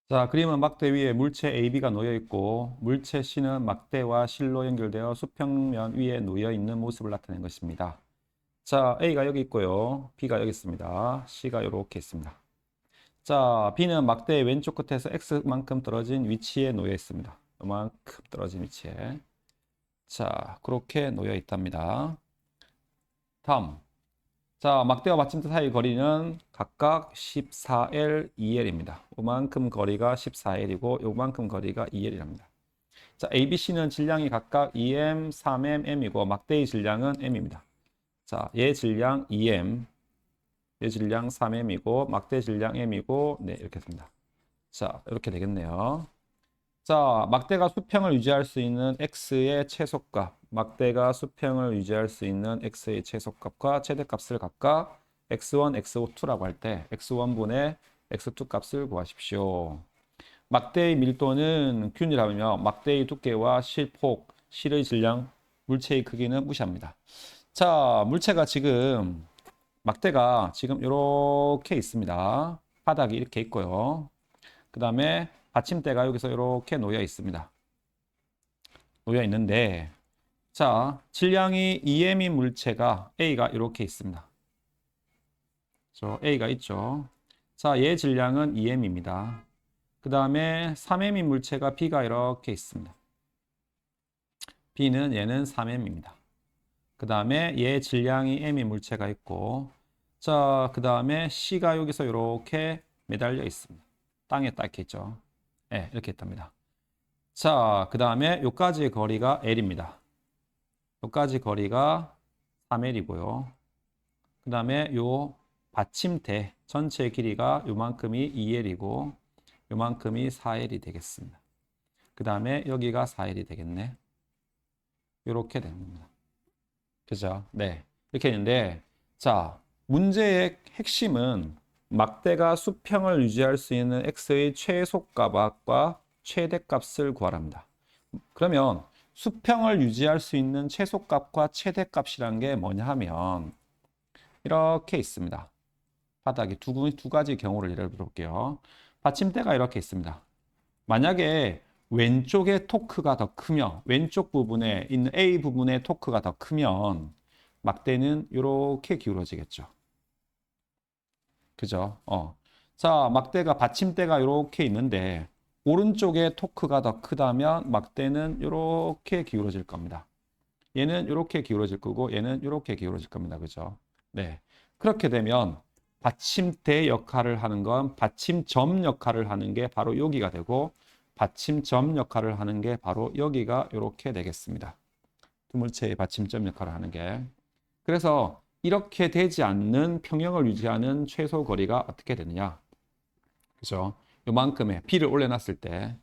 자, 그림은 막대 위에 물체 AB가 놓여 있고 물체 C는 막대와 실로 연결되어 수평면 위에 놓여 있는 모습을 나타낸 것입니다. 자, A가 여기 있고요. B가 여기 있습니다. C가 이렇게 있습니다. 자, B는 막대의 왼쪽 끝에서 X만큼 떨어진 위치에 놓여 있습니다. 이만큼 떨어진 위치에. 자, 그렇게 놓여 있답니다. 다음. 자, 막대와 받침대 사이 거리는 각각 14L, 2L입니다. 요만큼 거리가 14L이고 요만큼 거리가 2L이랍니다. 자, ABC는 질량이 각각 2M, 3M, M이고 막대의 질량은 M입니다. 자, 얘 질량 2M, 얘 질량 3M이고 막대 질량 M이고 네, 이렇게 됩니다. 자, 이렇게 되겠네요. 자, 막대가 수평을 유지할 수 있는 x의 최소값, 막대가 수평을 유지할 수 있는 x의 최소값과 최대값을 각각 x1, x2라고 할 때 x1분의 x2 값을 구하십시오. 막대의 밀도는 균이라며 막대의 두께와 실폭, 실의 질량, 물체의 크기는 무시합니다. 자, 물체가 지금 막대가 지금 이렇게 있습니다. 바닥이 이렇게 있고요. 그 다음에 받침대가 여기서 이렇게 놓여 있습니다. 놓여 있는데, 자, 질량이 2M인 물체가 A가 이렇게 있습니다. A가 있죠. 자, 얘 질량은 2M입니다. 그 다음에 3M인 물체가 B가 이렇게 있습니다. B는 얘는 3M입니다. 그 다음에 얘 질량이 M인 물체가 있고, 자, 그 다음에 C가 여기서 이렇게 매달려 있습니다. 땅에 딱 있죠. 네, 이렇게 있답니다. 자, 그 다음에 요까지 거리가 L입니다. 요까지 거리가 3L이고요. 그 다음에 요 받침대 전체 길이가 요만큼이 2L이고 요만큼이 4L이 되겠습니다. 그 다음에 여기가 4L이 되겠네. 요렇게 됩니다. 그죠? 네. 이렇게 했는데 자, 문제의 핵심은 막대가 수평을 유지할 수 있는 x의 최소값과 최대값을 구하랍니다. 그러면 수평을 유지할 수 있는 최소값과 최대값이란 게 뭐냐 하면 이렇게 있습니다. 바닥에 두 가지 경우를 예를 들어볼게요. 받침대가 이렇게 있습니다. 만약에 왼쪽의 토크가 더 크며 왼쪽 부분에 있는 A 부분의 토크가 더 크면 막대는 이렇게 기울어지겠죠. 그죠? 자, 막대가 받침대가 이렇게 있는데 오른쪽에 토크가 더 크다면 막대는 이렇게 기울어질 겁니다. 얘는 이렇게 기울어질 거고 얘는 이렇게 기울어질 겁니다. 그죠? 네. 그렇게 되면 받침대 역할을 하는 건 받침점 역할을 하는 게 바로 여기가 되고 받침점 역할을 하는 게 바로 여기가 이렇게 되겠습니다. 두물체의 받침점 역할을 하는 게. 그래서 이렇게 되지 않는 평형을 유지하는 최소 거리가 어떻게 되느냐? 그죠? 요만큼의 B를 올려놨을 때.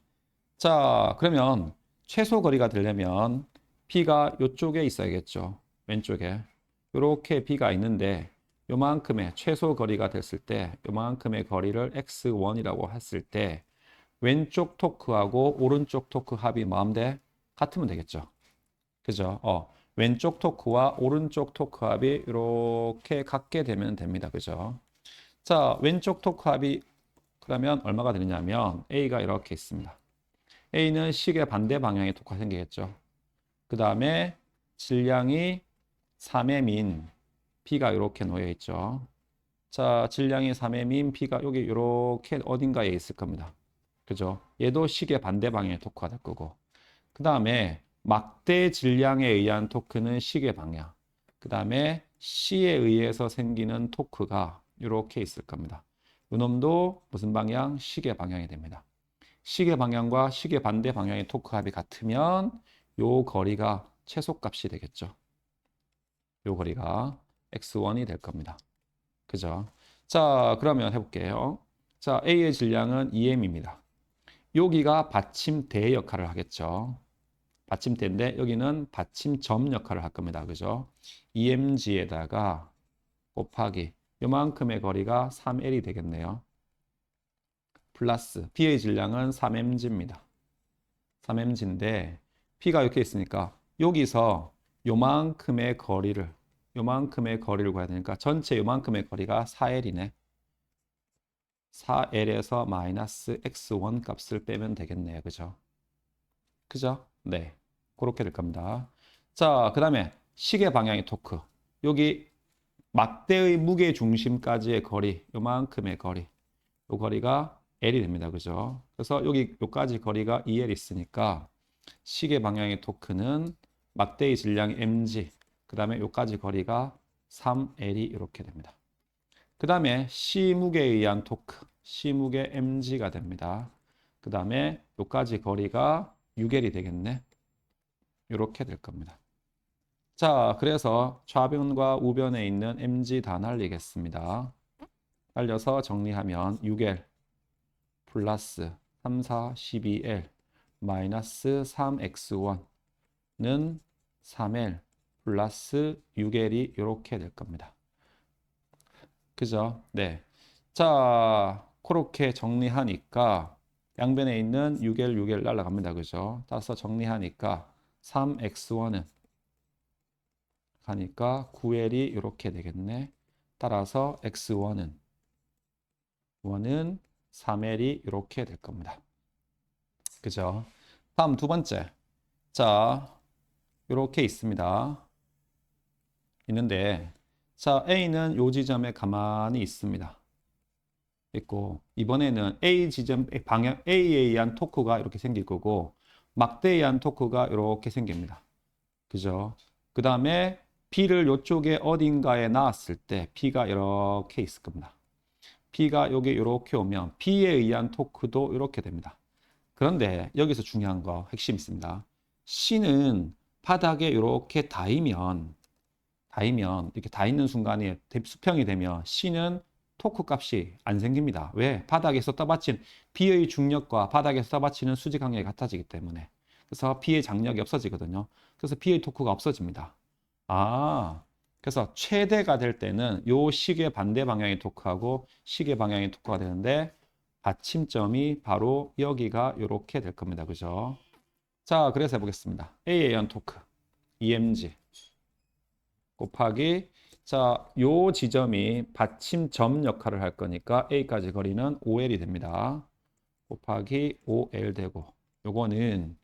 자, 그러면 최소 거리가 되려면 B가 이쪽에 있어야겠죠. 왼쪽에. 이렇게 B가 있는데 요만큼의 최소 거리가 됐을 때 요만큼의 거리를 X1이라고 했을 때 왼쪽 토크하고 오른쪽 토크 합이 마음대 같으면 되겠죠. 그죠? 왼쪽 토크와 오른쪽 토크 합이 이렇게 같게 되면 됩니다. 그죠? 자, 왼쪽 토크 합이 그러면 얼마가 되느냐면 A가 이렇게 있습니다. A는 식의 반대 방향에 토크가 생기겠죠. 그 다음에 질량이 3M인 B가 이렇게 놓여 있죠. 자, 질량이 3M인 B가 여기 이렇게 어딘가에 있을 겁니다. 그죠? 얘도 식의 반대 방향에 토크가 될 거고. 그 다음에 막대 질량에 의한 토크는 식의 방향. 그 다음에 C에 의해서 생기는 토크가 이렇게 있을 겁니다. 이놈도 무슨 방향? 식의 방향이 됩니다. 식의 방향과 식의 반대 방향의 토크 합이 같으면 요 거리가 최소값이 되겠죠. 요 거리가 x1이 될 겁니다. 그죠? 자, 그러면 해볼게요. 자, A의 질량은 2M입니다. 여기가 받침대 역할을 하겠죠. 받침대인데 여기는 받침점 역할을 할 겁니다. 그죠? EMG에다가 곱하기 요만큼의 거리가 3L이 되겠네요. 플러스 B의 질량은 3mg입니다. 3mg인데 B가 이렇게 있으니까 여기서 요만큼의 거리를 구해야 되니까 전체 요만큼의 거리가 4L이네. 4L에서 마이너스 X1 값을 빼면 되겠네요. 그죠? 그죠? 네. 그렇게 될 겁니다. 자, 그 다음에 시계 방향의 토크. 여기 막대의 무게 중심까지의 거리, 요만큼의 거리. 요 거리가 L이 됩니다. 그죠? 그래서 여기 요까지 거리가 2L 있으니까 시계 방향의 토크는 막대의 질량이 mg, 그 다음에 요까지 거리가 3L이 이렇게 됩니다. 그 다음에 C 무게에 의한 토크, C 무게 mg가 됩니다. 그 다음에 요까지 거리가 6L이 되겠네. 이렇게 될 겁니다. 자, 그래서 좌변과 우변에 있는 mg 다 날리겠습니다. 날려서 정리하면 6L 플러스 3, 4, 12L 마이너스 3X1는 3L 플러스 6L이 이렇게 될 겁니다. 그죠? 네. 자, 그렇게 정리하니까 양변에 있는 6L, 6L 날라갑니다. 그죠? 따라서 정리하니까 3X1은 가니까 9L이 이렇게 되겠네. 따라서 X1은 3L이 이렇게 될 겁니다. 그죠? 다음 두 번째. 자, 이렇게 있습니다. 있는데, 자, A는 요 지점에 가만히 있습니다. 있고, 이번에는 A 지점, 방향 A에 의한 토크가 이렇게 생길 거고, 막대에 의한 토크가 이렇게 생깁니다. 그죠? 그 다음에 B를 이쪽에 어딘가에 놨을 때 B가 이렇게 있을 겁니다. B가 여기 이렇게 오면 B에 의한 토크도 이렇게 됩니다. 그런데 여기서 중요한 거 핵심 있습니다. C는 바닥에 이렇게 닿으면 이렇게 닿는 순간에 수평이 되면 C는 토크 값이 안 생깁니다. 왜? 바닥에서 떠받친 B의 중력과 바닥에서 떠받치는 수직 강력이 같아지기 때문에. 그래서 B의 장력이 없어지거든요. 그래서 B의 토크가 없어집니다. 아, 그래서 최대가 될 때는 요 시계 반대 방향의 토크하고 시계 방향의 토크가 되는데 받침점이 바로 여기가 이렇게 될 겁니다. 그죠? 자, 그래서 해보겠습니다. A에 의한 토크, EMG 곱하기 자, 요 지점이 받침점 역할을 할 거니까 A까지 거리는 5L이 됩니다. 곱하기 5L 되고 요거는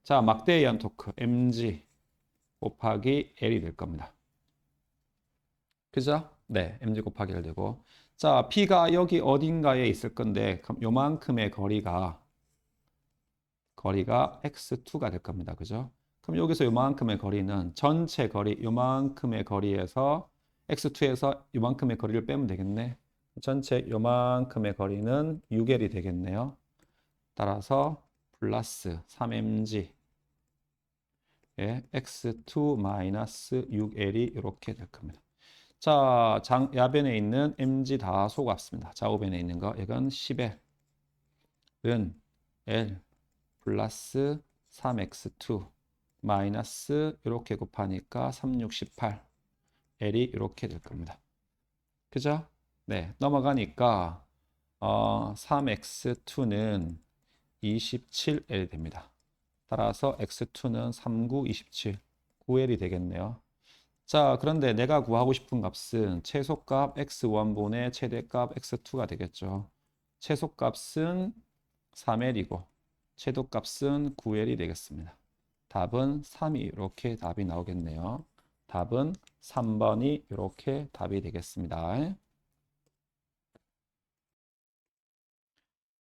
자, 막대에 의한 토크, MG 곱하기 L이 될 겁니다. 그죠? 네, mg 곱하기 1 되고 자, P가 여기 어딘가에 있을 건데 그럼 요만큼의 거리가 x2가 될 겁니다. 그죠? 그럼 여기서 요만큼의 거리는 전체 거리 요만큼의 거리에서 x2에서 요만큼의 거리를 빼면 되겠네. 전체 요만큼의 거리는 6L이 되겠네요. 따라서 플러스 3mg 예, x2 마이너스 6L이 이렇게 될 겁니다. 자, 야변에 있는 mg 다 속았습니다. 좌우변에 있는 거 이건 10L 은 L 플러스 3x2 마이너스 이렇게 곱하니까 3618 L이 이렇게 될 겁니다. 그죠? 네, 넘어가니까 3x2는 27L 됩니다. 따라서 x2는 3927 9L이 되겠네요. 자, 그런데 내가 구하고 싶은 값은 최소값 x1분의 최대값 x2가 되겠죠. 최소값은 3L이고 최도값은 9L이 되겠습니다. 답은 3이 이렇게 답이 나오겠네요. 답은 3번이 이렇게 답이 되겠습니다.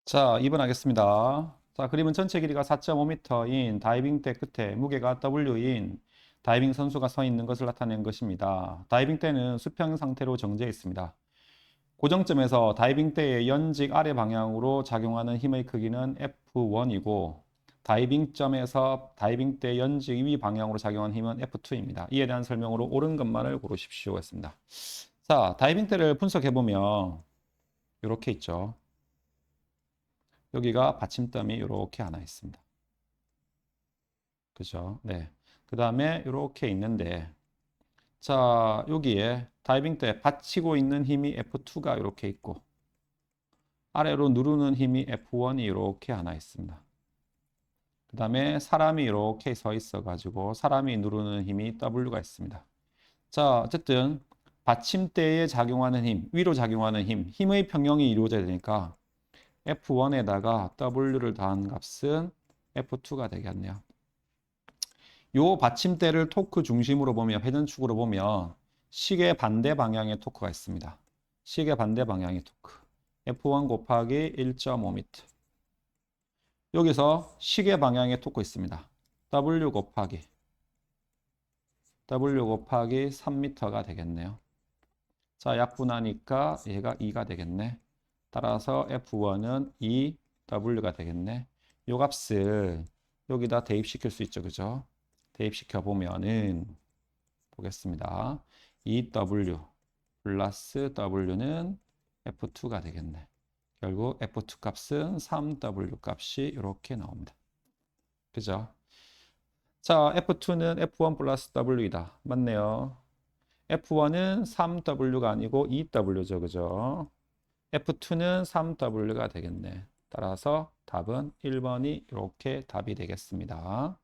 자, 2번 하겠습니다. 자, 그림은 전체 길이가 4.5m인 다이빙대 끝에 무게가 W인 다이빙 선수가 서 있는 것을 나타낸 것입니다. 다이빙대는 수평 상태로 정지해 있습니다. 고정점에서 다이빙대의 연직 아래 방향으로 작용하는 힘의 크기는 F1이고 다이빙점에서 다이빙대 연직 위 방향으로 작용하는 힘은 F2입니다. 이에 대한 설명으로 옳은 것만을 고르십시오 했습니다. 자, 다이빙대를 분석해보면 이렇게 있죠. 여기가 받침점이 이렇게 하나 있습니다. 그죠? 네. 그 다음에 이렇게 있는데 자, 여기에 다이빙 때 받치고 있는 힘이 F2가 이렇게 있고 아래로 누르는 힘이 F1이 이렇게 하나 있습니다. 그 다음에 사람이 이렇게 서 있어 가지고 사람이 누르는 힘이 W가 있습니다. 자, 어쨌든 받침대에 작용하는 힘, 위로 작용하는 힘, 힘의 평형이 이루어져야 되니까 F1에다가 W를 더한 값은 F2가 되겠네요. 요 받침대를 토크 중심으로 보면, 회전축으로 보면 시계 반대 방향의 토크가 있습니다. 시계 반대 방향의 토크. F1 곱하기 1.5m. 여기서 시계 방향의 토크 있습니다. W 곱하기 3m가 되겠네요. 자, 약분하니까 얘가 2가 되겠네. 따라서 F1은 2W가 되겠네. 요 값을 여기다 대입시킬 수 있죠. 그죠? 대입시켜 보면은 보겠습니다. 2W 플러스 W는 F2가 되겠네. 결국 F2 값은 3W 값이 이렇게 나옵니다. 그죠? 자, F2는 F1 플러스 W이다. 맞네요. F1은 3W가 아니고 2W죠. 그죠? F2는 3W가 되겠네. 따라서 답은 1번이 이렇게 답이 되겠습니다.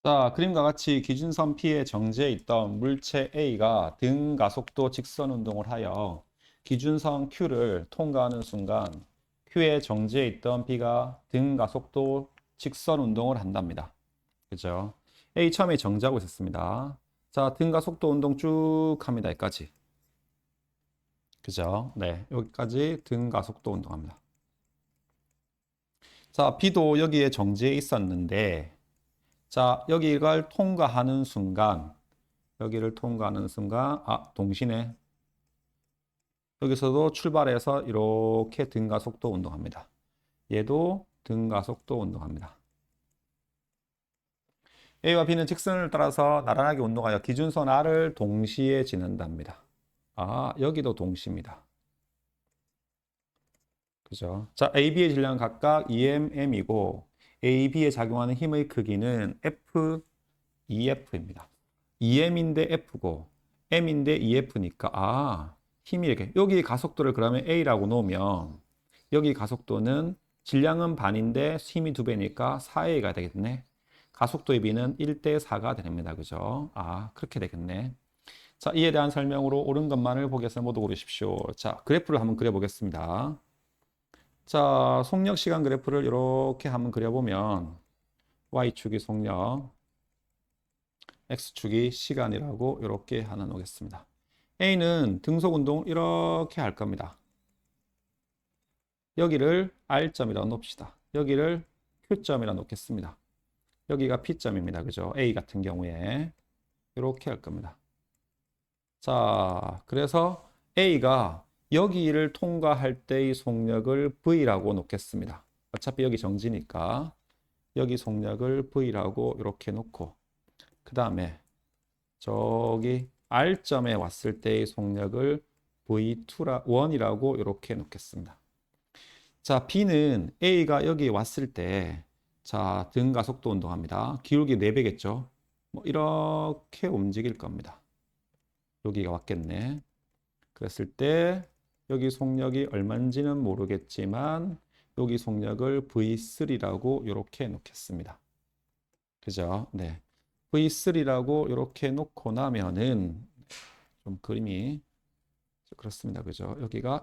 자, 그림과 같이 기준선 P의 정지에 있던 물체 A가 등 가속도 직선 운동을 하여 기준선 Q를 통과하는 순간 Q의 정지에 있던 B가 등 가속도 직선 운동을 한답니다. 그죠? A 처음에 정지하고 있었습니다. 자, 등 가속도 운동 쭉 합니다. 여기까지. 그죠? 네, 여기까지 등 가속도 운동합니다. 자, B도 여기에 정지해 있었는데 자, 여기를 통과하는 순간, 동시네. 여기서도 출발해서 이렇게 등가속도 운동합니다. 얘도 등가속도 운동합니다. A와 B는 직선을 따라서 나란하게 운동하여 기준선 R을 동시에 지난답니다. 아, 여기도 동시입니다. 그죠? 자, A, B의 질량은 각각 EMM이고 A, B에 작용하는 힘의 크기는 F, EF입니다. EM인데 F고 M인데 EF니까 힘이 이렇게 여기 가속도를 그러면 A라고 놓으면 여기 가속도는 질량은 반인데 힘이 2배니까 4A가 되겠네. 가속도의 B는 1대 4가 됩니다. 그죠? 그렇게 되겠네. 자, 이에 대한 설명으로 옳은 것만을 보기에서 모두 고르십시오. 자, 그래프를 한번 그려보겠습니다. 자, 속력 시간 그래프를 이렇게 한번 그려보면 Y축이 속력, X축이 시간이라고 이렇게 하나 놓겠습니다. A는 등속 운동을 이렇게 할 겁니다. 여기를 R점이라고 놓읍시다. 여기를 Q점이라고 놓겠습니다. 여기가 P점입니다. 그죠? A 같은 경우에 이렇게 할 겁니다. 자, 그래서 A가 여기를 통과할 때의 속력을 V라고 놓겠습니다. 어차피 여기 정지니까 여기 속력을 V라고 이렇게 놓고 그 다음에 저기 R점에 왔을 때의 속력을 V1이라고 이렇게 놓겠습니다. 자, B는 A가 여기 왔을 때 자, 등 가속도 운동합니다. 기울기 4배겠죠? 뭐 이렇게 움직일 겁니다. 여기가 왔겠네. 그랬을 때 여기 속력이 얼마인지는 모르겠지만 여기 속력을 V3라고 이렇게 놓겠습니다. 그죠? 네. V3라고 이렇게 놓고 나면은 좀 그림이 그렇습니다. 그죠?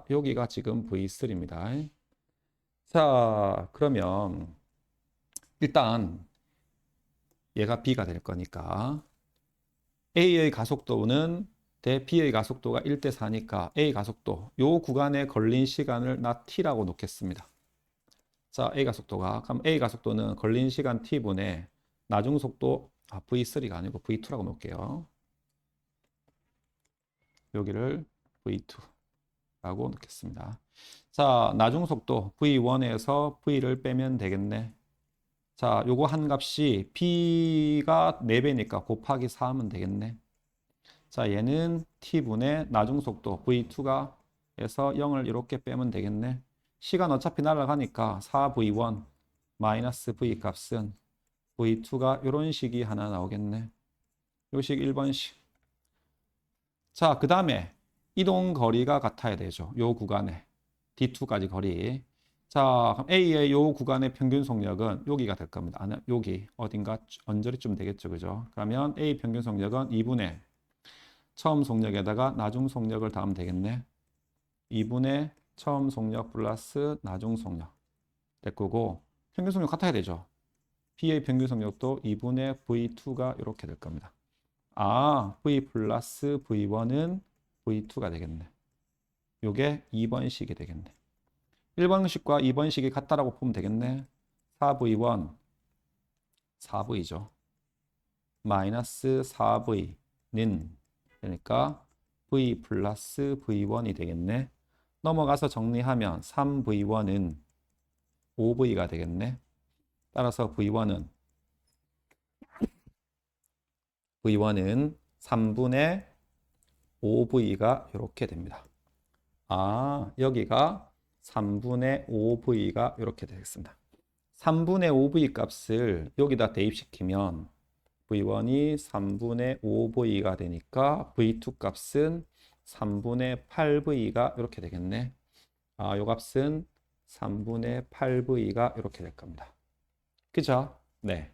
여기가 지금 V3입니다. 자, 그러면 일단 얘가 B가 될 거니까 A의 가속도는 대 B의 가속도가 1대 4니까 A 가속도 요 구간에 걸린 시간을 나 T라고 놓겠습니다. 자, 그럼 A 가속도는 걸린 시간 T분의 나중 속도 V3가 아니고 V2라고 놓을게요. 여기를 V2라고 놓겠습니다. 자, 나중 속도 V1에서 V를 빼면 되겠네. 자, 요거 한 값이 B가 4배니까 곱하기 4 하면 되겠네. 자, 얘는 T분의 나중 속도 V2가 해서 0을 이렇게 빼면 되겠네. 시간 어차피 날아가니까 4V1 마이너스 V 값은 V2가 이런 식이 하나 나오겠네. 요식 1번식. 자, 그 다음에 이동 거리가 같아야 되죠. 요 구간에 D2까지 거리. 자, 그럼 A의 요 구간의 평균 속력은 여기가 될 겁니다. 여기 어딘가 언저리쯤 되겠죠. 그죠? 그러면 A 평균 속력은 2분의 처음 속력에다가 나중 속력을 더하면 되겠네. 2분의 처음 속력 플러스 나중 속력 될 거고 평균 속력 같아야 되죠. P의 평균 속력도 2분의 V2가 이렇게 될 겁니다. 아, V 플러스 V1은 V2가 되겠네. 요게 2번식이 되겠네. 1번식과 2번식이 같다라고 보면 되겠네. 4V1, 4V죠. 마이너스 4V는 그러니까 V 플러스 V1이 되겠네. 넘어가서 정리하면 3V1은 5V가 되겠네. 따라서 V1은 3분의 5V가 이렇게 됩니다. 아, 여기가 3분의 5V가 이렇게 되겠습니다. 3분의 5V 값을 여기다 대입시키면 V1이 3분의 5V가 되니까 V2 값은 3분의 8V가 이렇게 되겠네. 아, 요 값은 3분의 8V가 이렇게 될 겁니다. 그죠? 네.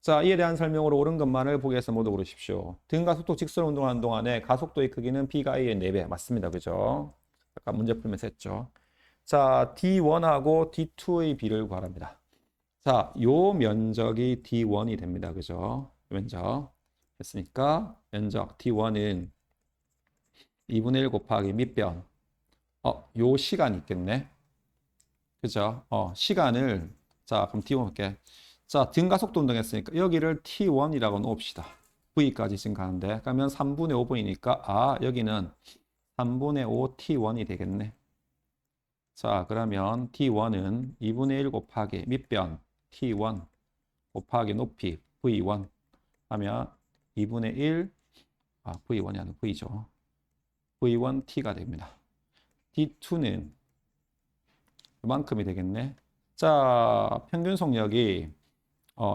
자, 이에 대한 설명으로 옳은 것만을 보기에서 모두 고르십시오. 등가속도 직선 운동하는 동안에 가속도의 크기는 B가 A의 4배. 맞습니다. 그죠? 아까 문제 풀면서 했죠. 자, D1하고 D2의 비를 구하랍니다. 자, 요 면적이 D1이 됩니다. 그죠? 면적. 했으니까 면적 D1은 2분의 1 곱하기 밑변. 요 시간이 있겠네. 그죠? 시간을 자, 그럼 T1 볼게. 자, 등가속도 운동했으니까 여기를 T1이라고 놓읍시다. V까지 지금 가는데 그러면 3분의 5V니까 아, 여기는 3분의 5 T1이 되겠네. 자, 그러면 T1은 2분의 1 곱하기 밑변 T1 곱하기 높이 V1 하면 2분의 1 V1이 아니라 V죠. V1T가 됩니다. D2는 이만큼이 되겠네. 자, 평균 속력이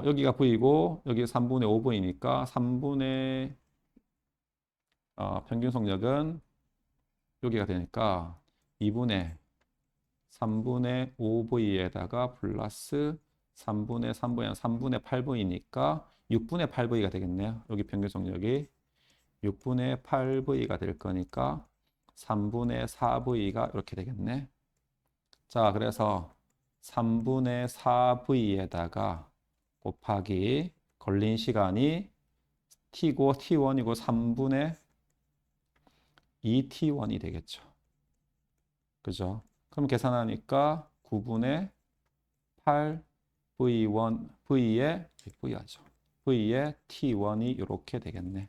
여기가 V고 여기 3분의 5V니까 3분의 평균 속력은 여기가 되니까 2분의 3분의 5V에다가 플러스 3분의 3V는 3분의 8V니까 6분의 8V가 되겠네요. 여기 평균 속력이 6분의 8V가 될 거니까 3분의 4V가 이렇게 되겠네. 자, 그래서 3분의 4V에다가 곱하기 걸린 시간이 T고 T1이고 3분의 2T1이 되겠죠. 그죠? 그럼 계산하니까 9분의 8 V1, V의 T1이 이렇게 되겠네.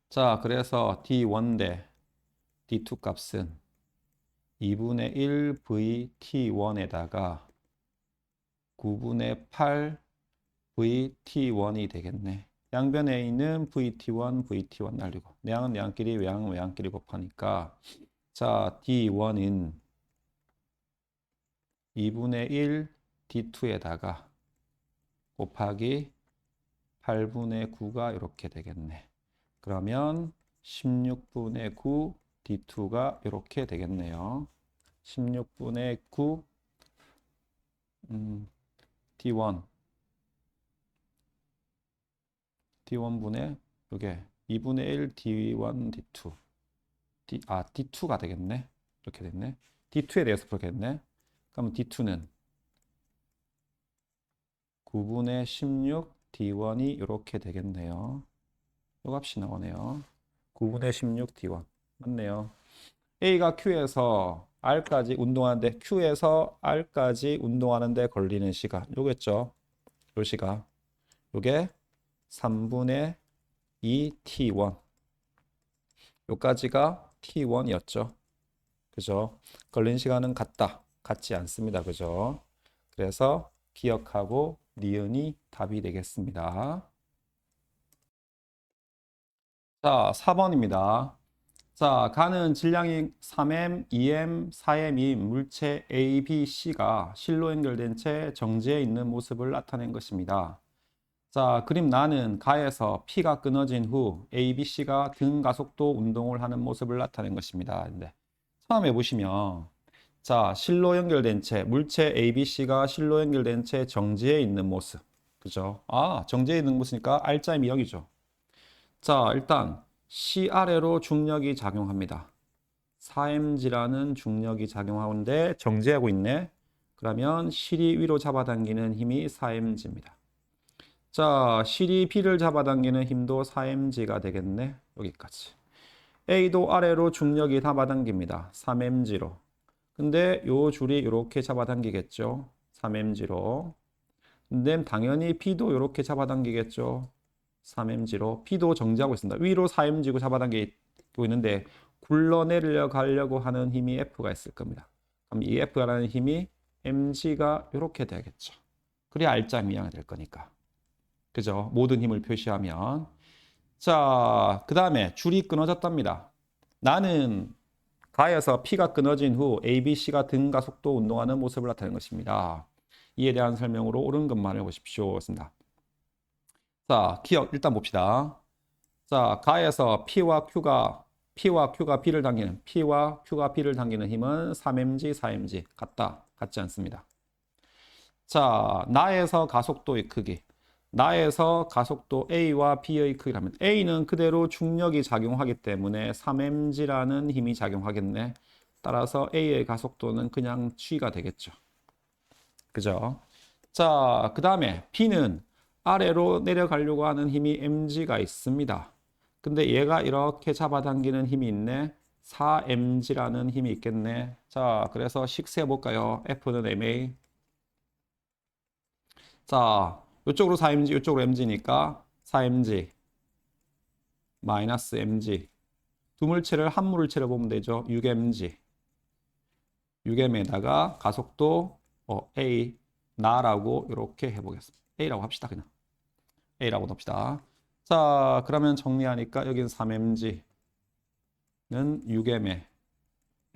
자, 그래서 D1 대 D2 값은 2분의 1 VT1에다가 9분의 8 VT1이 되겠네. 양변에 있는 VT1, VT1 날리고 내항은 내항끼리, 외항은 외항끼리 곱하니까 자, D1은 2분의 1 D2에다가 곱하기 8분의 9가 이렇게 되겠네. 그러면 16분의 9 D2가 이렇게 되겠네요. 16분의 9 D1 D1분의 이게 2분의 1 D1 D2 D2가 되겠네. 이렇게 됐네. D2에 대해서 보겠네. 그러면 D2는 9분의 16 D1이 이렇게 되겠네요. 요 값이 나오네요. 9분의 16 D1 맞네요. A가 Q에서 R까지 운동하는데 Q에서 R까지 운동하는데 걸리는 시간 요겠죠. 요 시간 요게 3분의 2 T1 요까지가 T1이었죠. 그죠? 걸린 시간은 같지 않습니다. 그죠? 그래서 기억하고 니은이 답이 되겠습니다. 자, 4번입니다. 자, 가는 질량이 3m, 2m, 4m인 물체 A, B, C가 실로 연결된 채 정지해 있는 모습을 나타낸 것입니다. 자, 그림 나는 가에서 P가 끊어진 후 A, B, C가 등 가속도 운동을 하는 모습을 나타낸 것입니다. 근데 처음에 보시면 자, 실로 연결된 채 물체 A, B, C가 실로 연결된 채 정지해 있는 모습. 그죠? 아, 정지해 있는 모습이니까 R자임이 여기죠. 자, 일단 C 아래로 중력이 작용합니다. 4mg라는 중력이 작용하는데 정지하고 있네. 그러면 실이 위로 잡아당기는 힘이 4mg입니다. 자, 실이 B를 잡아당기는 힘도 4mg가 되겠네. 여기까지. A도 아래로 중력이 잡아당깁니다. 3mg로. 근데 요 줄이 이렇게 잡아당기겠죠. 3mg로. 근데 당연히 B도 이렇게 잡아당기겠죠. 3mg로. B도 정지하고 있습니다. 위로 4mg고 잡아당기고 있는데 굴러내려 가려고 하는 힘이 F가 있을 겁니다. 그럼 이 F라는 힘이 mg가 이렇게 되겠죠. 그래야 R자 미양이 될 거니까. 그죠? 모든 힘을 표시하면. 자, 그 다음에 줄이 끊어졌답니다. 나는 가에서 P가 끊어진 후 A, B, C가 등가 속도 운동하는 모습을 나타내는 것입니다. 이에 대한 설명으로 옳은 것만 해보십시오. 습니다. 자, 기억 일단 봅시다. 자, 가에서 P와 Q가 B를 당기는 P와 Q가 B를 당기는 힘은 3mg, 4mg 같지 않습니다. 자, 나에서 가속도의 크기. 나에서 가속도 A와 B의 크기라면 A는 그대로 중력이 작용하기 때문에 3mg라는 힘이 작용하겠네. 따라서 A의 가속도는 그냥 G가 되겠죠. 그죠? 자, 그 다음에 B는 아래로 내려가려고 하는 힘이 mg가 있습니다. 근데 얘가 이렇게 잡아당기는 힘이 있네. 4mg라는 힘이 있겠네. 자, 그래서 식세 볼까요? F는 ma. 자, 이쪽으로 4mg, 이쪽으로 mg니까 4mg 마이너스 mg. 두 물체를 한 물체로 보면 되죠. 6mg. 6m에다가 가속도 a 나라고 이렇게 해보겠습니다. a라고 합시다. 그냥 a라고 넣읍시다. 자, 그러면 정리하니까 여기는 3mg는 6m에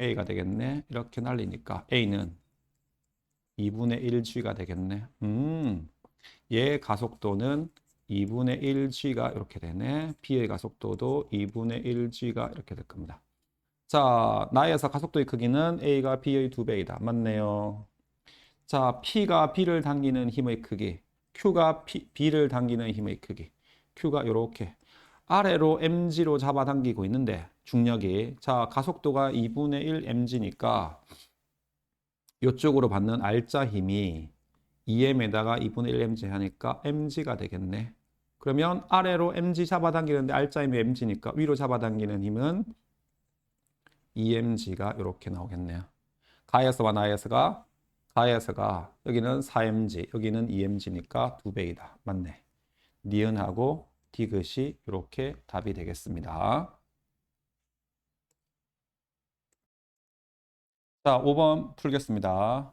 a가 되겠네. 이렇게 날리니까 a는 2분의 1g가 되겠네. 얘 가속도는 2분의 1g가 이렇게 되네. B의 가속도도 2분의 1g가 이렇게 될 겁니다. 자, 나에서 가속도의 크기는 A가 B의 2배이다. 맞네요. 자, P가 B를 당기는 힘의 크기, Q가 B를 당기는 힘의 크기. Q가 이렇게 아래로 mg로 잡아당기고 있는데 중력이 자, 가속도가 2분의 1 mg니까 이쪽으로 받는 R자 힘이 2m에다가 2분의 1 mg 하니까 mg가 되겠네. 그러면 아래로 mg 잡아당기는데 R자 힘이 mg니까 위로 잡아당기는 힘은 2mg가 이렇게 나오겠네요. 가에서와 가에서가 여기는 4mg, 여기는 2mg니까 2배이다. 맞네. 니은하고 디귿이 이렇게 답이 되겠습니다. 자, 5번 풀겠습니다.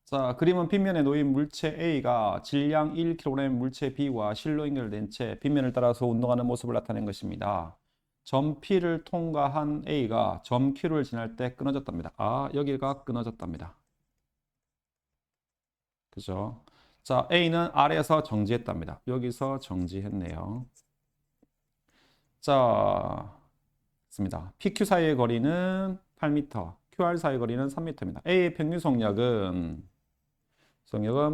자, 그림은 빗면에 놓인 물체 A가 질량 1kg 물체 B와 실로 연결된 채 빗면을 따라서 운동하는 모습을 나타낸 것입니다. 점 P를 통과한 A가 점 Q를 지날 때 끊어졌답니다. 아, 여기가 끊어졌답니다. 그죠? 자, A는 아래에서 정지했답니다. 여기서 정지했네요. 자, 있습니다. PQ 사이의 거리는 8m, QR 사이의 거리는 3m입니다. A의 평균 속력은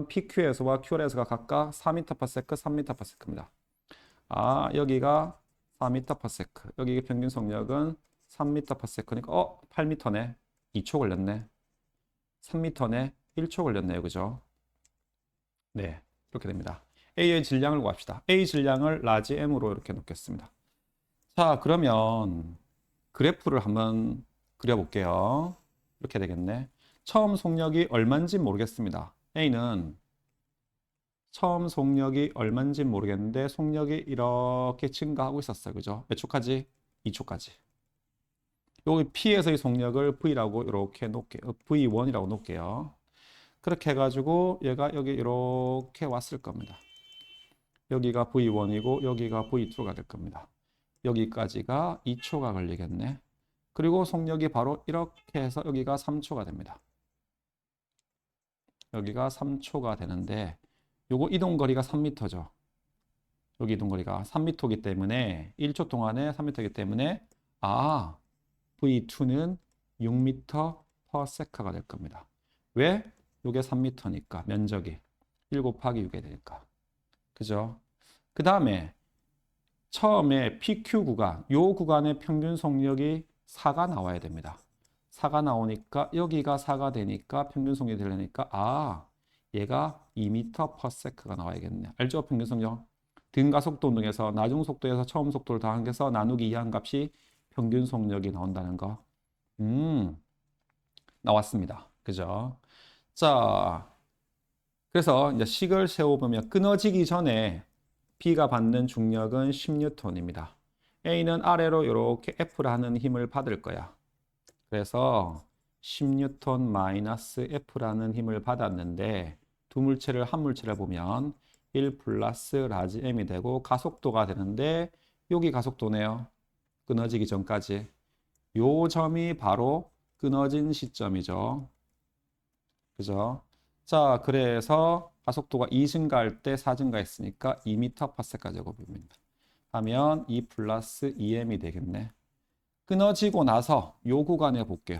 PQ에서와 QR에서가 각각 4m/s, 3m/s입니다. 아, 여기가 4m/s. 여기 평균 속력은 3m/s니까 8m네. 2초 걸렸네. 3m네. 1초 걸렸네요. 그죠? 네. 이렇게 됩니다. A의 질량을 구합시다. A 질량을 라지 M으로 이렇게 놓겠습니다. 자, 그러면 그래프를 한번 그려볼게요. 이렇게 되겠네. 처음 속력이 얼마인지 모르겠습니다. A는 처음 속력이 얼마인지 모르겠는데 속력이 이렇게 증가하고 있었어요. 그죠? 몇 초까지? 2초까지. 여기 P에서의 속력을 V라고 이렇게 놓을게요. V1이라고 놓을게요. 그렇게 해가지고 얘가 여기 이렇게 왔을 겁니다. 여기가 V1이고 여기가 V2가 될 겁니다. 여기까지가 2초가 걸리겠네. 그리고 속력이 바로 이렇게 해서 여기가 3초가 됩니다. 여기가 3초가 되는데 요거 이동거리가 3m죠. 여기 이동거리가 3m이기 때문에 1초 동안에 3m이기 때문에 V2는 6m/s가 될 겁니다. 왜? 요게 3m니까 면적이 1 곱하기 6이 되니까. 그죠? 그 다음에 처음에 PQ 구간, 요 구간의 평균 속력이 4가 나와야 됩니다. 4가 나오니까 여기가 4가 되니까 평균 속력이 되려니까 얘가 2m/s가 나와야겠네. 알죠? 평균 속력. 등가속도 운동에서 나중 속도에서 처음 속도를 더해서 나누기 2한 값이 평균 속력이 나온다는 거. 나왔습니다. 그죠? 자, 그래서 이제 식을 세워보면 끊어지기 전에 B가 받는 중력은 10N입니다. A는 아래로 이렇게 F라는 힘을 받을 거야. 그래서 10N F라는 힘을 받았는데 두 물체를 한 물체를 보면 1 플러스 라지 M이 되고 가속도가 되는데 여기 가속도네요. 끊어지기 전까지. 요 점이 바로 끊어진 시점이죠. 그죠? 자, 그래서 가속도가 2 증가할 때 4 증가했으니까 2m/s 제곱입니다. 하면 2 플러스 2m이 되겠네. 끊어지고 나서 요 구간에 볼게요.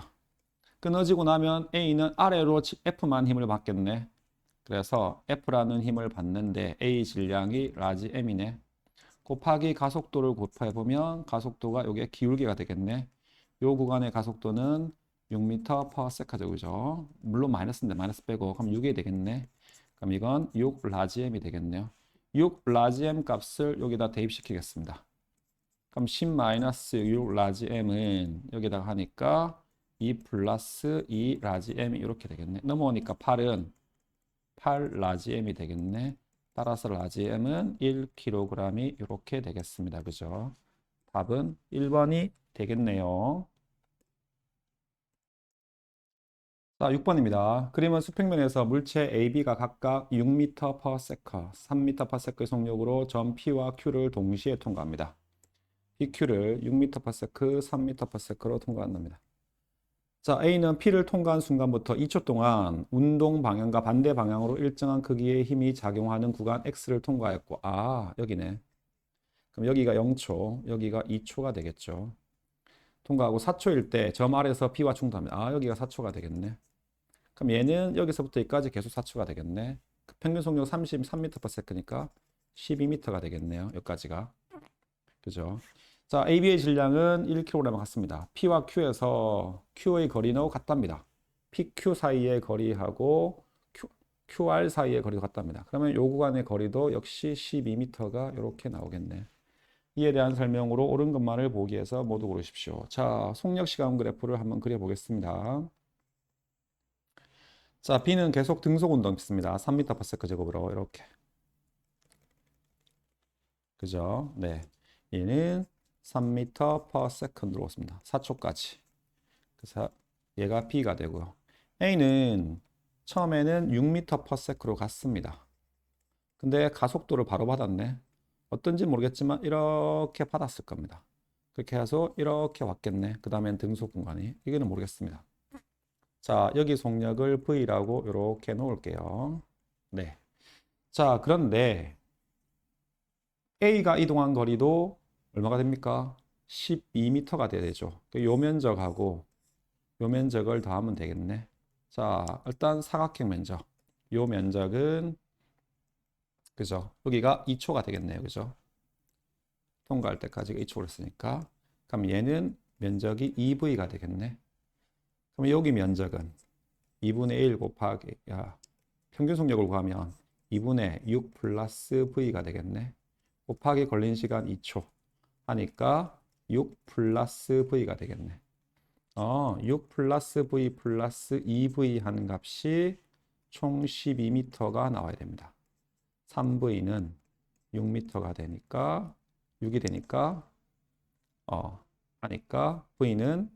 끊어지고 나면 A는 아래로 F만 힘을 받겠네. 그래서 F라는 힘을 받는데 A 질량이 라지 M이네. 곱하기 가속도를 곱해보면 가속도가 요게 기울기가 되겠네. 요 구간의 가속도는 6m/s죠. 그죠? 물론 마이너스인데 마이너스 빼고 그럼 6이 되겠네. 그럼 이건 6 라지 M이 되겠네요. 6 라지 M 값을 여기다 대입시키겠습니다. 그럼 10-6 라지 M은 여기다가 하니까 2 플러스 2 라지 M이 이렇게 되겠네. 넘어오니까 8은 8 라지 M이 되겠네. 따라서 라지 M은 1kg이 이렇게 되겠습니다. 그죠? 답은 1번이 되겠네요. 자, 6번입니다. 그림은 수평면에서 물체 A, B가 각각 6m/s, 3m/s의 속력으로 점 P와 Q를 동시에 통과합니다. PQ를 6m/s, 3m/s로 통과한답니다. 자, A는 P를 통과한 순간부터 2초 동안 운동 방향과 반대 방향으로 일정한 크기의 힘이 작용하는 구간 X를 통과했고, 여기네. 그럼 여기가 0초, 여기가 2초가 되겠죠. 통과하고 4초일 때 점 R에서 P와 충돌합니다. 여기가 4초가 되겠네. 그럼 얘는 여기서부터 여기까지 계속 4초가 되겠네. 평균 속력 33m/s니까 12m가 되겠네요. 여기까지가. 그죠? 자, AB의 질량은 1kg 같습니다. P와 Q에서 Q의 거리는 같답니다. PQ 사이의 거리하고 QR 사이의 거리도 같답니다. 그러면 요 구간의 거리도 역시 12m가 이렇게 나오겠네. 이에 대한 설명으로 옳은 것만을 보기 위해서 모두 고르십시오. 자, 속력 시간 그래프를 한번 그려보겠습니다. 자, B는 계속 등속 운동 있습니다. 3m/s 제곱으로 이렇게. 그죠? 네. 얘는 3m/s로 오습니다. 4초까지. 그래서 얘가 B가 되고요. A는 처음에는 6m/s로 갔습니다. 근데 가속도를 바로 받았네. 어떤지 모르겠지만 이렇게 받았을 겁니다. 그렇게 해서 이렇게 왔겠네. 그 다음엔 등속 공간이. 이거는 모르겠습니다. 자, 여기 속력을 V라고 이렇게 놓을게요. 네. 자, 그런데 A가 이동한 거리도 얼마가 됩니까? 12m가 돼야 되죠. 요 면적하고 요 면적을 더하면 되겠네. 자, 일단 사각형 면적. 요 면적은 그죠? 여기가 2초가 되겠네요. 그죠? 통과할 때까지가 2초를 쓰니까. 그럼 얘는 면적이 2V가 되겠네. 그럼 여기 면적은 2분의 1 곱하기 평균 속력을 구하면 2분의 6 플러스 V가 되겠네. 곱하기 걸린 시간 2초 하니까 6 플러스 V가 되겠네. 6 플러스 V 플러스 2V 하는 값이 총 12m가 나와야 됩니다. 3V는 6m가 되니까 6이 되니까 하니까 V는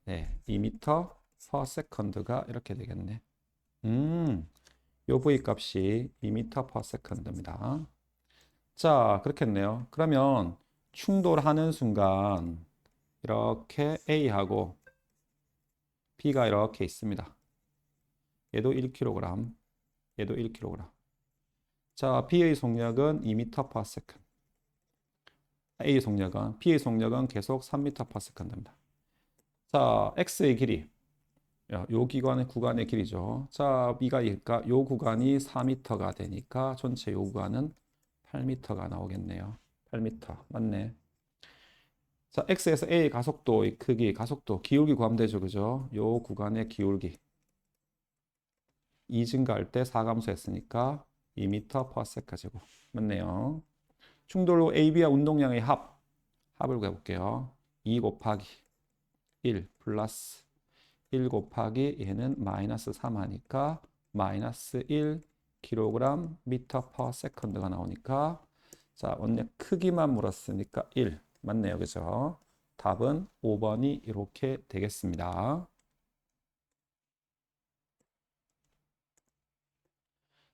2m/s가 이렇게 되겠네. 요 V 값이 2m/s입니다. 자, 그렇겠네요. 그러면 충돌하는 순간 이렇게 A하고 B가 이렇게 있습니다. 얘도 1kg, 얘도 1kg. 자, B의 속력은 2m/s. B의 속력은 계속 3m/s 됩니다. 자, X의 길이. 요 구간의 길이죠. 자, B가 요 구간이 4m가 되니까 전체 요 구간은 8m가 나오겠네요. 8m. 맞네. 자, x에서 a의 가속도의 크기, 가속도, 기울기 구하면 되죠. 그죠? 요 구간의 기울기. 2 증가할 때 4감소했으니까 2m/s 제곱. 맞네요. 충돌로 AB와 운동량의 합을 구해볼게요. 2 곱하기 1 플러스 1 곱하기 얘는 마이너스 3 하니까 마이너스 1kg m/s가 나오니까 자, 원래 크기만 물었으니까 1 맞네요. 그죠? 답은 5번이 이렇게 되겠습니다.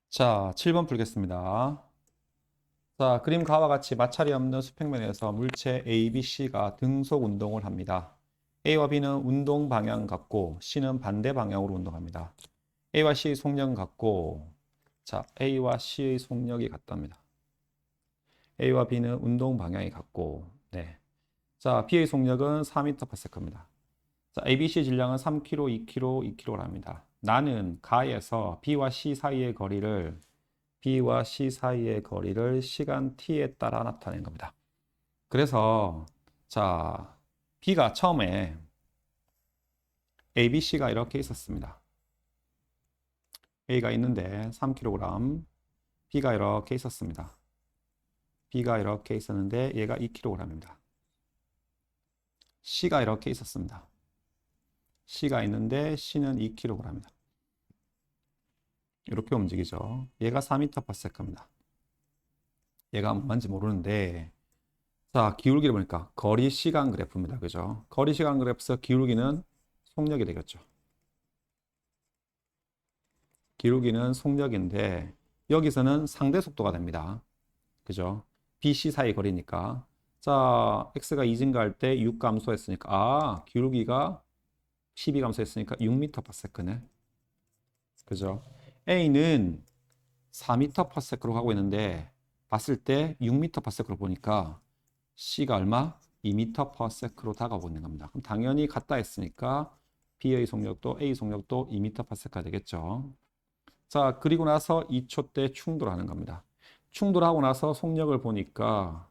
자, 7번 풀겠습니다. 자, 그림 가와 같이 마찰이 없는 수평면에서 물체 A, B, C가 등속 운동을 합니다. A와 B는 운동 방향 같고 C는 반대 방향으로 운동합니다. A와 C의 속력은 같고 자, A와 C의 속력이 같답니다. A와 B는 운동 방향이 같고 네. 자, B의 속력은 4m/s입니다. 자, ABC 질량은 3kg, 2kg, 2kg랍니다. 나는 가에서 B와 C 사이의 거리를 시간 t에 따라 나타낸 겁니다. 그래서 자, B가 처음에 ABC가 이렇게 있었습니다. A가 있는데 3kg, B가 이렇게 있었습니다. B가 이렇게 있었는데 얘가 2kg입니다. C가 이렇게 있었습니다. C가 있는데 C는 2kg입니다. 이렇게 움직이죠. 얘가 4m/s입니다. 얘가 뭔지 모르는데 자, 기울기를 보니까 거리 시간 그래프입니다. 그죠? 거리 시간 그래프에서 기울기는 속력이 되겠죠. 기울기는 속력인데 여기서는 상대 속도가 됩니다. 그죠? BC 사이 거리니까. 자, x가 2 증가할 때 6 감소했으니까 기울기가 12 감소했으니까 6m/s네. 그죠? A는 4m/s로 가고 있는데 봤을 때 6m/s로 보니까 C가 얼마? 2m/s로 다가오고 있는 겁니다. 그럼 당연히 같다 했으니까 B의 속력도 A 속력도 2m/s가 되겠죠. 자, 그리고 나서 2초 때 충돌하는 겁니다. 충돌하고 나서 속력을 보니까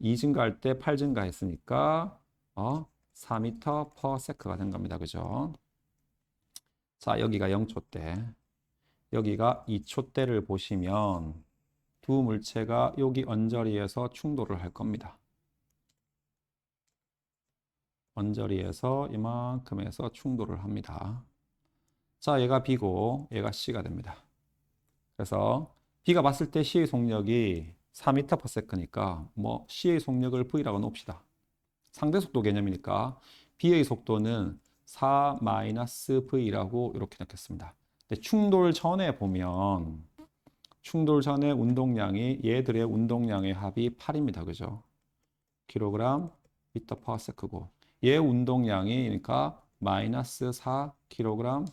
2 증가할 때 8 증가했으니까 4m/s가 된 겁니다. 그죠? 자, 여기가 0초 때, 여기가 2초 때를 보시면 두 물체가 여기 언저리에서 충돌을 할 겁니다. 언저리에서 이만큼에서 충돌을 합니다. 자, 얘가 B고 얘가 C가 됩니다. 그래서 B가 봤을 때 C의 속력이 4m/s니까 뭐 C의 속력을 V라고 놓읍시다. 상대 속도 개념이니까 B의 속도는 4-V라고 이렇게 넣겠습니다. 근데 충돌 전에 운동량이 얘들의 운동량의 합이 8입니다. 그죠? 킬로그램 미터/s고 얘 운동량이 그러니까 마이너스 4kg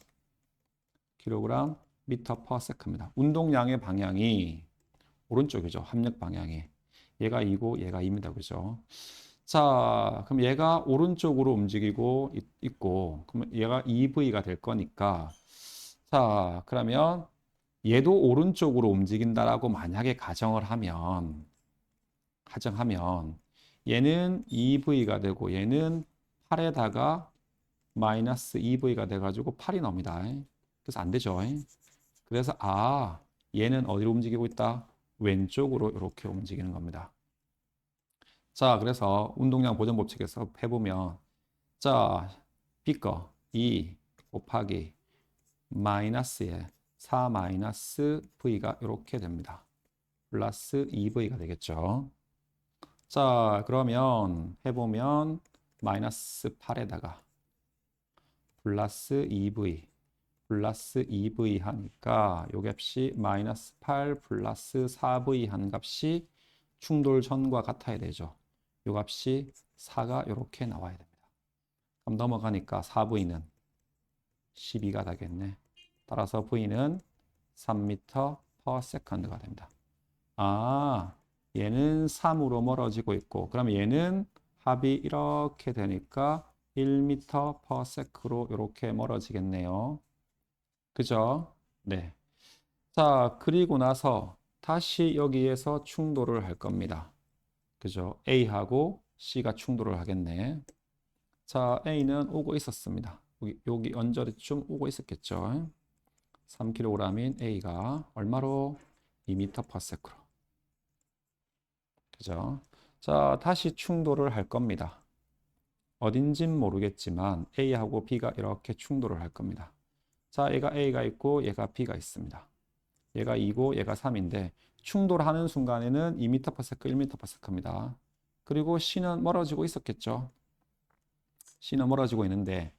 미터/s입니다. 운동량의 방향이 오른쪽이죠. 합력 방향이. 얘가 2고 얘가 2입니다. 그죠? 자, 그럼 얘가 오른쪽으로 움직이고 있고 그럼 얘가 EV가 될 거니까 자, 그러면 얘도 오른쪽으로 움직인다라고 만약에 가정하면 얘는 EV가 되고 얘는 8에다가 마이너스 EV가 돼가지고 8이 나옵니다. 그래서 안 되죠. 그래서 얘는 어디로 움직이고 있다? 왼쪽으로 이렇게 움직이는 겁니다. 자, 그래서 운동량 보전 법칙에서 해보면 자, B 거 2 곱하기 마이너스에 4 마이너스 V가 이렇게 됩니다. 플러스 2V가 되겠죠. 자, 그러면 해보면 마이너스 8에다가 플러스 2V 하니까 요 값이 마이너스 8 플러스 4V 한 값이 충돌 전과 같아야 되죠. 요 값이 4가 이렇게 나와야 됩니다. 그럼 넘어가니까 4V는 12가 되겠네. 따라서 V는 3m/s가 됩니다. 얘는 3으로 멀어지고 있고 그럼 얘는 합이 이렇게 되니까 1m/s로 이렇게 멀어지겠네요. 그죠? 네. 자, 그리고 나서 다시 여기에서 충돌을 할 겁니다. 그죠? A하고 C가 충돌을 하겠네. 자, A는 오고 있었습니다. 여기 언저리쯤 오고 있었겠죠. 3kg인 A가 얼마로? 2m/s로. 그죠? 자, 다시 충돌을 할 겁니다. 어딘진 모르겠지만 A하고 B가 이렇게 충돌을 할 겁니다. 자, A가 있고 얘가 B가 있습니다. 얘가 2고 얘가 3인데 충돌하는 순간에는 2m/s, 1m/s입니다. 그리고 C는 멀어지고 있었겠죠. C는 멀어지고 있는데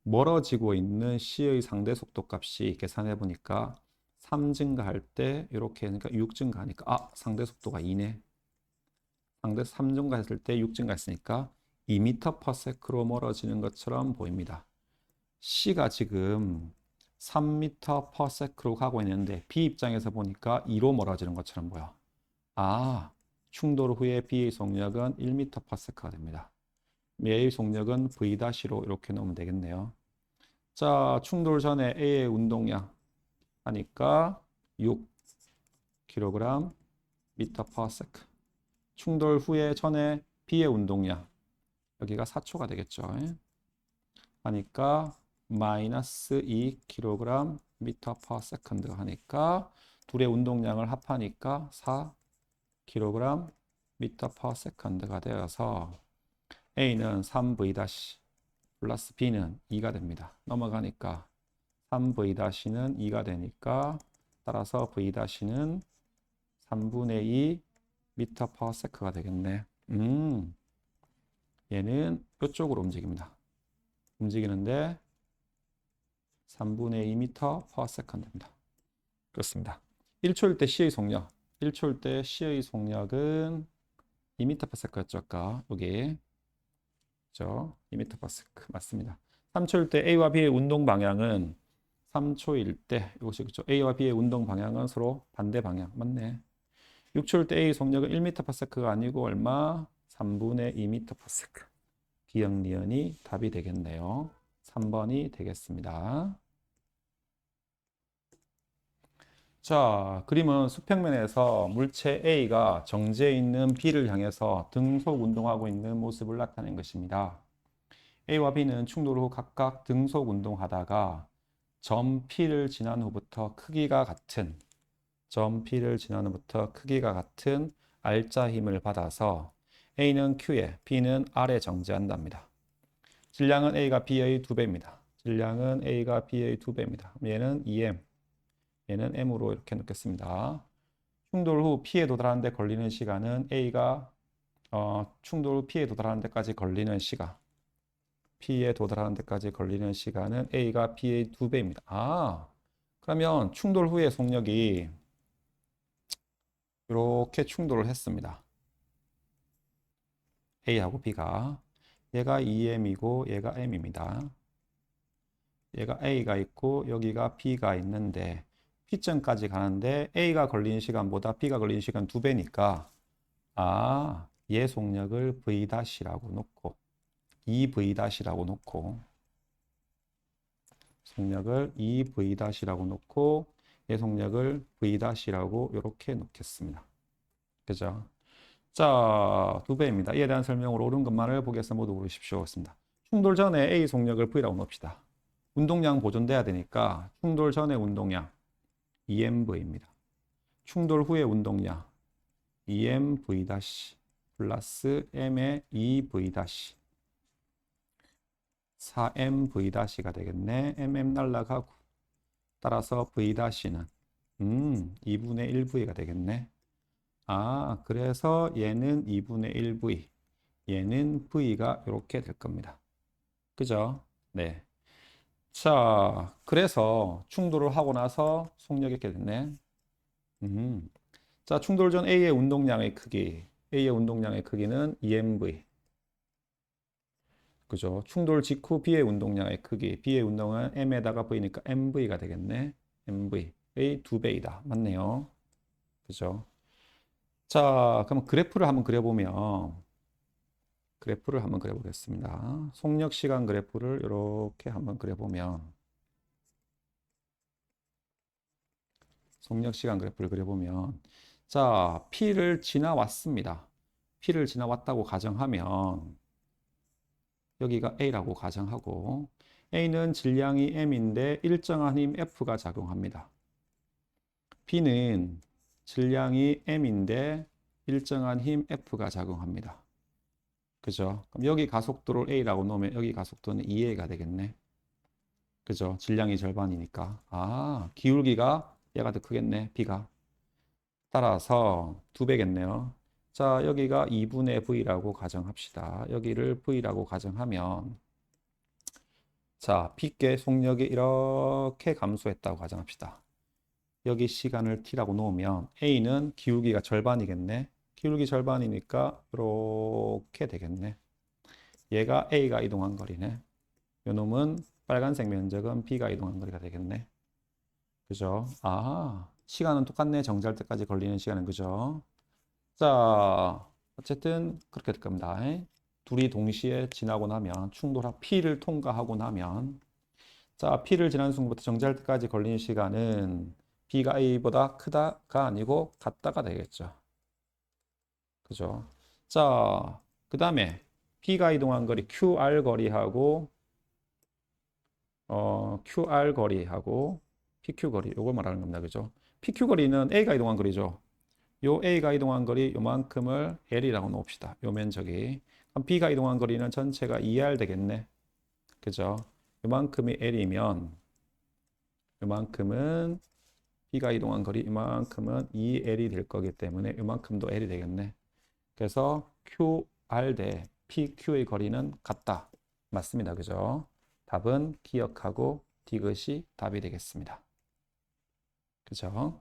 멀어지고 있는 C의 상대 속도 값이 계산해 보니까 3 증가할 때 이렇게 그러니까 6 증가하니까 상대 속도가 2네. 상대 3 증가했을 때 6 증가했으니까 2m/s로 멀어지는 것처럼 보입니다. C가 지금 3m/s로 가고 있는데 B 입장에서 보니까 2로 멀어지는 것처럼 보여. 충돌 후에 B의 속력은 1m/s가 됩니다. A의 속력은 V-로 이렇게 넣으면 되겠네요. 자, 충돌 전에 A의 운동량 하니까 6kg m/s. 충돌 후에 전에 B의 운동량 여기가 4초가 되겠죠. 하니까 마이너스 2kg m/s 하니까 둘의 운동량을 합하니까 4kg m/s가 되어서 A는 3V- 플러스 B는 2가 됩니다. 넘어가니까 3V-는 2가 되니까 따라서 V-는 3분의 2 m/s가 되겠네. 얘는 이쪽으로 움직입니다. 움직이는데 3분의 2 m/s 됩니다. 그렇습니다. 1초일 때 C의 속력. 1초일 때 C의 속력은 2m/s였죠. 아까 여기. 그죠? 2m/s 맞습니다. 3초일 때 A와 B의 운동 방향은 3초일 때 이것이 그죠? A와 B의 운동 방향은 서로 반대 방향. 맞네. 6초일 때 A 속력은 1m/s가 아니고 얼마? 3분의 2m/s. 기억 니은이 답이 되겠네요. 3번이 되겠습니다. 자, 그림은 수평면에서 물체 A가 정지해 있는 B를 향해서 등속 운동하고 있는 모습을 나타낸 것입니다. A와 B는 충돌 후 각각 등속 운동하다가 점 P를 지난 후부터 크기가 같은 R자 힘을 받아서 A는 Q에 B는 R에 정지한답니다. 질량은 A가 B의 2배입니다. 질량은 A가 B의 2배입니다. 얘는 2M, 얘는 M으로 이렇게 놓겠습니다. 충돌 후 P에 도달하는 데 걸리는 시간은 A가 충돌 후 P에 도달하는 데까지 걸리는 시간, P에 도달하는 데까지 걸리는 시간은 A가 B의 2배입니다. 그러면 충돌 후의 속력이 이렇게 충돌을 했습니다. A하고 B가. 얘가 2M이고 얘가 M입니다. 얘가 A가 있고 여기가 B가 있는데 P점까지 가는데 A가 걸리는 시간보다 B가 걸리는 시간 2배니까 얘 속력을 V-라고 놓고 2V-라고 놓고 속력을 2V-라고 놓고 얘 속력을 V-라고 이렇게 놓겠습니다. 그죠? 자, 2배입니다. 이에 대한 설명으로 옳은 것만을 보기에서 모두 고르십시오. 습니다. 충돌 전에 A 속력을 V라고 놓읍시다. 운동량 보존돼야 되니까 충돌 전의 운동량 EMV입니다. 충돌 후의 운동량 EMV- 플러스 M의 2V- 4MV-가 되겠네. MM 날라가고 따라서 V-는 2분의 1V가 되겠네. 그래서 얘는 2분의 1V, 얘는 V가 이렇게 될 겁니다. 그죠? 네. 자, 그래서 충돌을 하고 나서 속력이 이렇게 됐네. 자, 충돌 전 A의 운동량의 크기는 EMV. 그죠? 충돌 직후 B의 운동량의 크기, B의 운동은 M에다가 V니까 MV가 되겠네. MV의 2배이다. 맞네요. 그죠? 자, 그럼 그래프를 한번 그려보겠습니다. 속력 시간 그래프를 이렇게 한번 그려보면 자, P를 지나왔습니다. P를 지나왔다고 가정하면 여기가 A라고 가정하고 A는 질량이 M인데 일정한 힘 F가 작용합니다. B는 질량이 M인데 일정한 힘 F가 작용합니다. 그죠? 그럼 여기 가속도를 A라고 놓으면 여기 가속도는 2A가 되겠네. 그죠? 질량이 절반이니까. 아, 기울기가 얘가 더 크겠네. B가. 따라서 2배겠네요. 자, 여기가 2분의 V라고 가정합시다. 여기를 V라고 가정하면 자, P께 속력이 이렇게 감소했다고 가정합시다. 여기 시간을 T라고 놓으면 A는 기울기가 절반이겠네. 기울기 절반이니까 이렇게 되겠네. 얘가 A가 이동한 거리네. 요 놈은 빨간색 면적은 B가 이동한 거리가 되겠네. 그죠? 아, 시간은 똑같네. 정지할 때까지 걸리는 시간은. 그죠? 자, 어쨌든 그렇게 될 겁니다. 둘이 동시에 지나고 나면 충돌한 P를 통과하고 나면 자, P를 지난 순간부터 정지할 때까지 걸리는 시간은 B가 A보다 크다가 아니고 같다가 되겠죠. 그죠? 자, 그 다음에 P가 이동한 거리 QR 거리하고 QR 거리하고 PQ 거리 요걸 말하는 겁니다. 그죠? PQ 거리는 A가 이동한 거리죠. 요 A가 이동한 거리 요만큼을 L이라고 놓읍시다. 요 면적이. 그럼 B가 이동한 거리는 전체가 2R 되겠네. 그죠? 요만큼이 L이면 요만큼은 B가 이동한 거리 이만큼은 2L이 될 거기 때문에 요만큼도 L이 되겠네. 그래서 QR 대 PQ의 거리는 같다. 맞습니다. 그죠? 답은 기억하고 디귿이 답이 되겠습니다. 그죠?